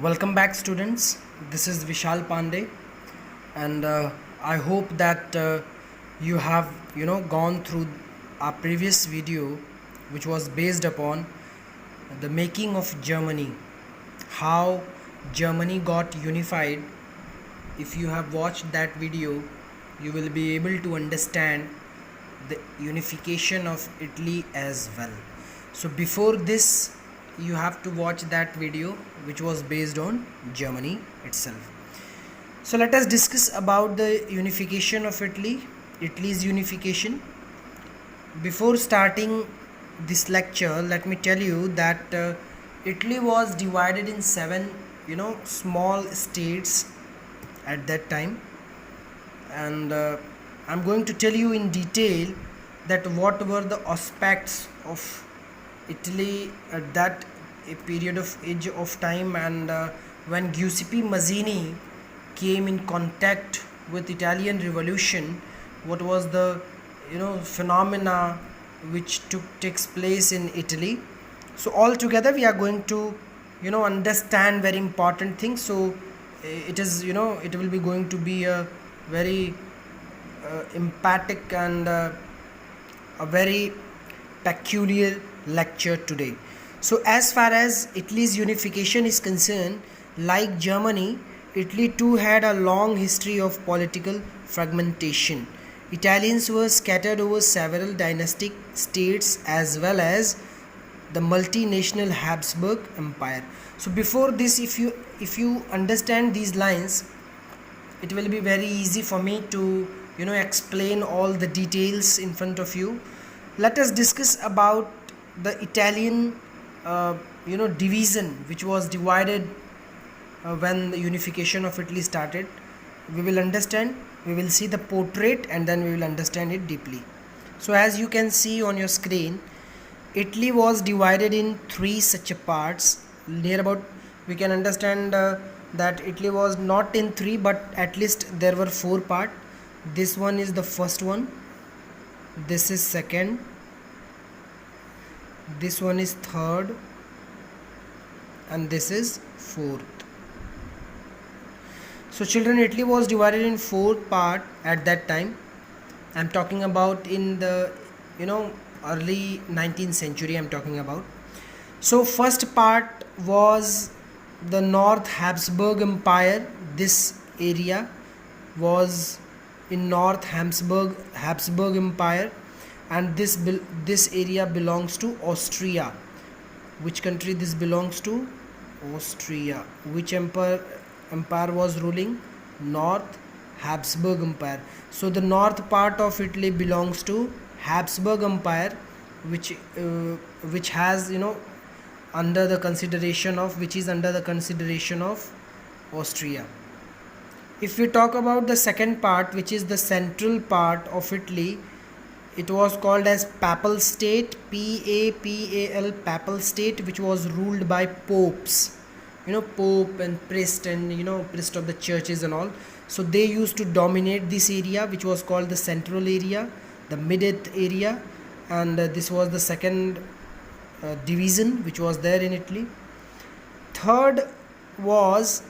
Welcome back, students. This is Vishal Pandey, and I hope that you have gone through our previous video, which was based upon the making of Germany, how Germany got unified. If you have watched that video, you will be able to understand the unification of Italy as well. So before this, you have to watch that video which was based on Germany itself. So let us discuss about the unification of Italy's unification. Before starting this lecture, let me tell you that Italy was divided in seven small states at that time, and I'm going to tell you in detail that what were the aspects of Italy at that a period of age of time, and when Giuseppe Mazzini came in contact with Italian Revolution, what was the phenomena which takes place in Italy. So all together we are going to understand very important things. So it is it will be going to be a very emphatic and a very peculiar lecture today. So as far as Italy's unification is concerned, like Germany, Italy too had a long history of political fragmentation. Italians were scattered over several dynastic states as well as the multinational Habsburg Empire. So before this, if you understand these lines, it will be very easy for me to explain all the details in front of you. Let us discuss about the Italian division which was divided when the unification of Italy started. We will understand, we will see the portrait, and then we will understand it deeply. So as you can see on your screen, Italy was divided in three such parts. Near about we can understand that Italy was not in three, but at least there were four parts. This one is the first one, this is second, this one is third, and this is fourth. So children, Italy was divided in four part at that time. I'm talking about in the early 19th century I'm talking about. So first part was the North Habsburg Empire. This area was in North Habsburg Empire, and this area belongs to Austria. Which country this belongs to? Austria. Which empire was ruling? North Habsburg Empire. So the north part of Italy belongs to Habsburg Empire, which has under the consideration of Austria. If we talk about the second part, which is the central part of Italy, it was called as Papal State, PAPAL, Papal State, which was ruled by popes, Pope and priest, and priest of the churches and all. So they used to dominate this area, which was called the central area, the mid-east area, and this was the second division which was there in Italy. Third was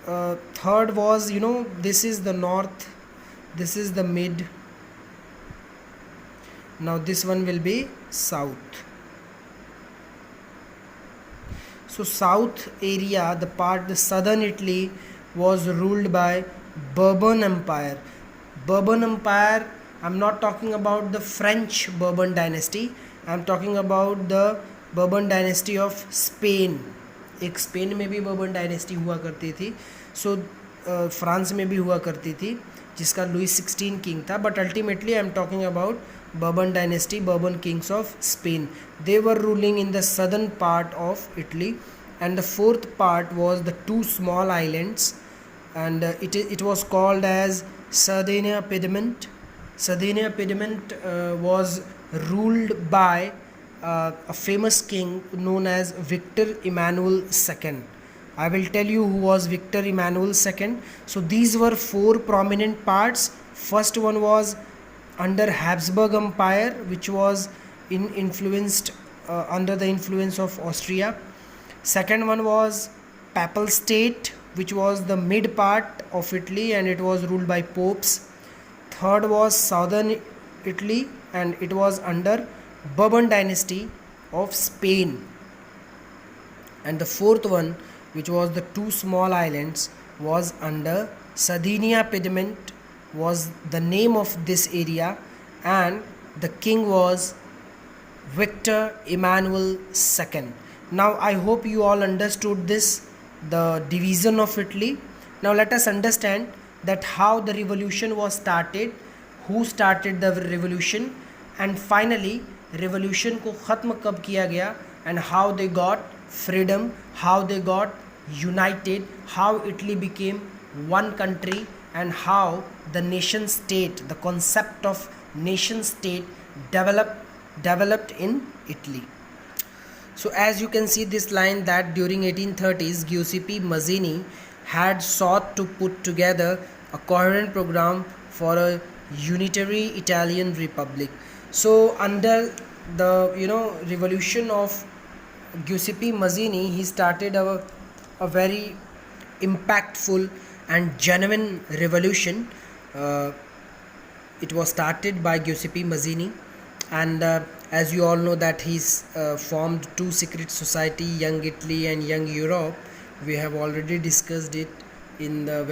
this is the north, this is the mid. Now this one will be south. So south area, the southern Italy was ruled by Bourbon Empire. Bourbon Empire, I'm not talking about the French Bourbon dynasty, I'm talking about the Bourbon dynasty of Spain. एक Spain में भी bourbon dynasty हुआ करती थी, सो France में भी हुआ करती थी, जिसका लुइस 16 किंग था. But ultimately I am talking about Bourbon dynasty, Bourbon kings of Spain. They were ruling in the southern part of Italy, and the fourth part was the two small islands, and it was called as Sardinia Piedmont. Sardinia Piedmont was ruled by a famous king known as Victor Emmanuel II. I will tell you who was Victor Emmanuel II. So these were four prominent parts. First one was under Habsburg Empire, which was influenced under the influence of Austria. Second one was papal state, which was the mid part of Italy and it was ruled by popes. Third was southern Italy and it was under Bourbon dynasty of Spain. And the fourth one, which was the two small islands, was under Sardinia. Piedmont was the name of this area, and the king was Victor Emmanuel II. Now I hope you all understood this, the division of Italy. Now let us understand that how the revolution was started, who started the revolution, and finally revolution को ख़त्म कब किया गया, and how they got freedom, how they got united, how Italy became one country, and how the nation state, the concept of nation state developed in Italy. So as you can see this line that during 1830s Giuseppe Mazzini had sought to put together a coherent program for a unitary Italian republic. So under the revolution of Giuseppe Mazzini, he started a very impactful and genuine revolution. It was started by Giuseppe Mazzini, and as you all know that he's formed two secret society, Young Italy and Young Europe. We have already discussed it in the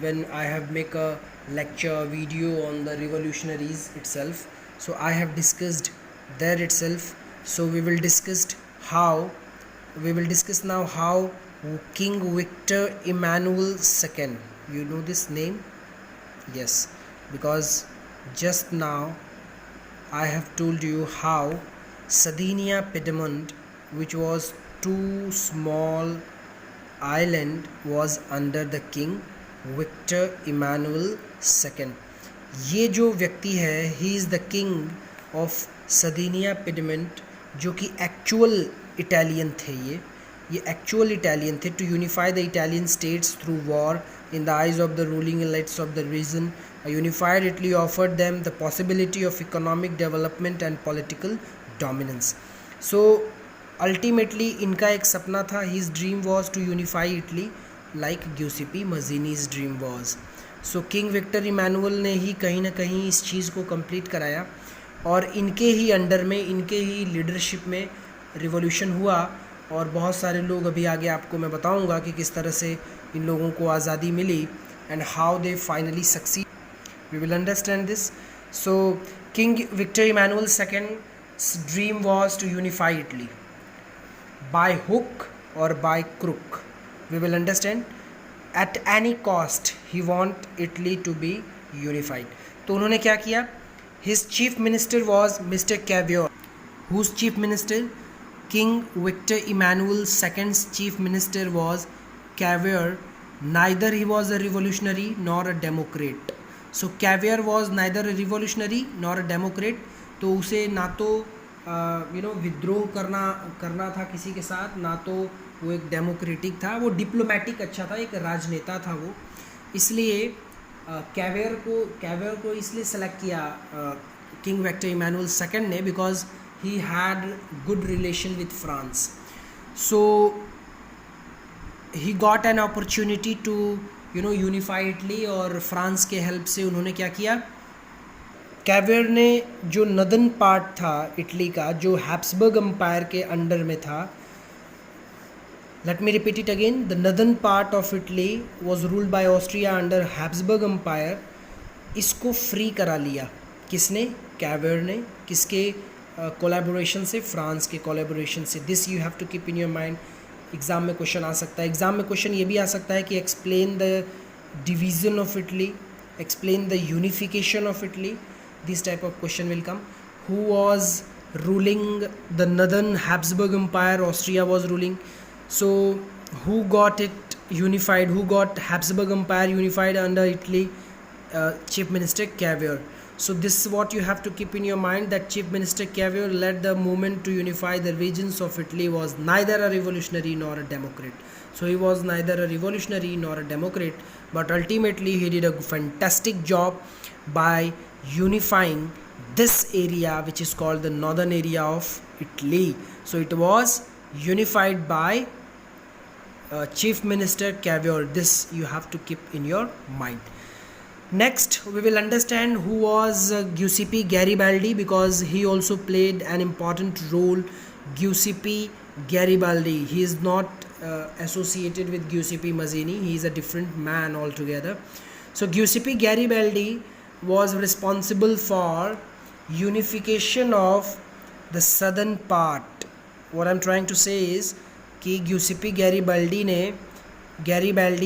when I have make a lecture video on the revolutionaries itself. So I have discussed there itself. So we will discuss now how King Victor Emmanuel II, you know this name? Yes, because just now I have told you how Sardinia Piedmont, which was two small island, was under the king Victor Emmanuel II. ये जो व्यक्ति है, he is the king of Sardinia Piedmont, जो कि actual Italian थे. ये actual Italian थे. To unify the Italian states through war in the eyes of the ruling elites of the region, a unified Italy offered them the possibility of economic development and political dominance. So ultimately इनका एक सपना था, his dream was to unify Italy like Giuseppe Mazzini's dream was. So King Victor Emmanuel ने ही कहीं ना कहीं इस चीज़ को कंप्लीट कराया और इनके ही अंडर में, इनके ही लीडरशिप में रिवॉल्यूशन हुआ. और बहुत सारे लोग अभी आगे आपको मैं बताऊंगा कि किस तरह से इन लोगों को आज़ादी मिली and how they finally succeed. We will understand this. So king Victor Emmanuel second's dream was to unify Italy by hook or by crook. We will understand. At any cost he want Italy to be unified. तो उन्होंने क्या किया? His chief minister was mister Cavour. Whose chief minister? King Victor Emmanuel II's chief minister was Cavour. Neither he was a revolutionary nor a democrat. So Cavour was neither a revolutionary nor a democrat. तो उसे ना तो विद्रोह करना था किसी के साथ, ना तो वो एक डेमोक्रेटिक था. वो डिप्लोमेटिक अच्छा था, एक राजनेता था वो. इसलिए कैवियर को इसलिए सेलेक्ट किया किंग विक्टर इमैनुअल II ने, because he had good relation with France. So he got an opportunity to unify Italy. और फ्रांस के हेल्प से उन्होंने क्या किया? कैवियर ने जो नदन पार्ट था इटली का, जो हैब्सबर्ग एम्पायर के अंडर में था, let me repeat it again, the northern part of Italy was ruled by Austria under Habsburg empire. इसको फ्री करा लिया. किसने? कैवियर ने. किसके कोलैबोरेशन से? फ्रांस के कोलैबोरेशन से. This you have to keep in your mind. Exam में क्वेश्चन आ सकता है. एग्ज़ाम में क्वेश्चन ये भी आ सकता है कि explain the division of Italy, explain the unification of Italy. This type of question will come. Who was ruling the northern Habsburg empire? Austria was ruling. So who got it unified? Who got Habsburg empire unified under Italy? Chief Minister Cavour. So this is what you have to keep in your mind, that Chief Minister Cavour led the movement to unify the regions of Italy, was neither a revolutionary nor a democrat. So he was neither a revolutionary nor a democrat, but ultimately he did a fantastic job by unifying this area which is called the northern area of Italy. So it was unified by Chief Minister Cavour. This you have to keep in your mind. Next, we will understand who was Giuseppe Garibaldi, because he also played an important role. Giuseppe Garibaldi, he is not associated with Giuseppe Mazzini, he is a different man altogether. So Giuseppe Garibaldi was responsible for unification of the southern part. What I'm trying to say is कि Giuseppe Garibaldi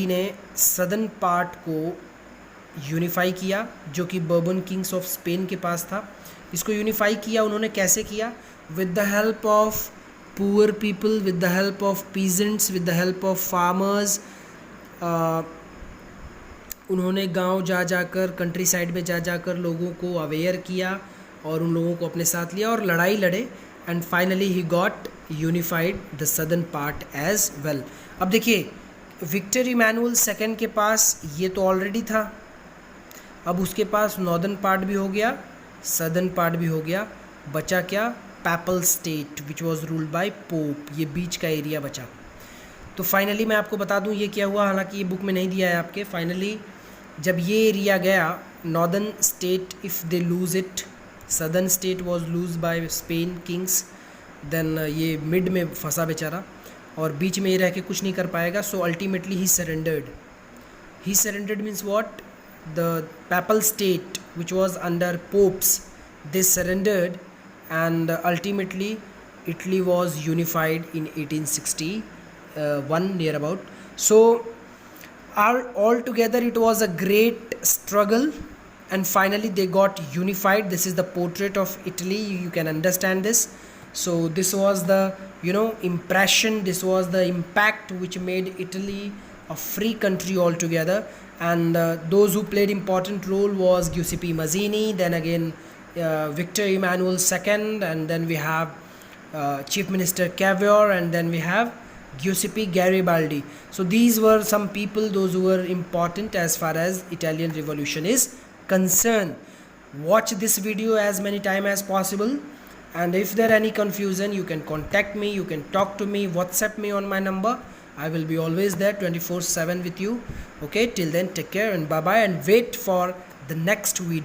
ने southern part को unify किया, जो कि bourbon Kings of Spain के पास था. इसको unify किया उन्होंने. कैसे किया? With the help of poor people, with the help of peasants, with the help of farmers. उन्होंने गांव जा जाकर, कंट्री साइड में जा जाकर लोगों को अवेयर किया और उन लोगों को अपने साथ लिया और लड़ाई लड़े. And finally he got unified the southern part as well. अब देखिए, विक्टर इमैनुअल सेकेंड के पास ये तो ऑलरेडी था. अब उसके पास नॉर्दर्न पार्ट भी हो गया, सदर्न पार्ट भी हो गया. बचा क्या? PayPal state which was ruled bye pope. ये बीच का एरिया बचा. तो फाइनली मैं आपको बता दूं ये क्या हुआ, हालांकि ये बुक में नहीं दिया है आपके. फाइनली जब ये एरिया गया, northern state if they lose it, southern state was lose by Spain kings, then ये मिड में फंसा बेचारा और बीच में ये रह के कुछ नहीं कर पाएगा. So ultimately he surrendered. He surrendered means what? The papal state which was under popes, they surrendered, and ultimately Italy was unified in 1861 near about. So altogether it was a great struggle, and finally they got unified. This is the portrait of Italy, you can understand this. So this was the impression, this was the impact which made Italy a free country altogether. And those who played important role was Giuseppe Mazzini, then again Victor Emmanuel II, and then we have Chief Minister Cavour, and then we have Giuseppe Garibaldi. So these were some people, those who were important as far as Italian Revolution is concerned. Watch this video as many times as possible, and if there any confusion, you can contact me, you can talk to me, WhatsApp me on my number. I will be always there 24/7 with you. Okay, till then, take care and bye bye, and wait for the next video.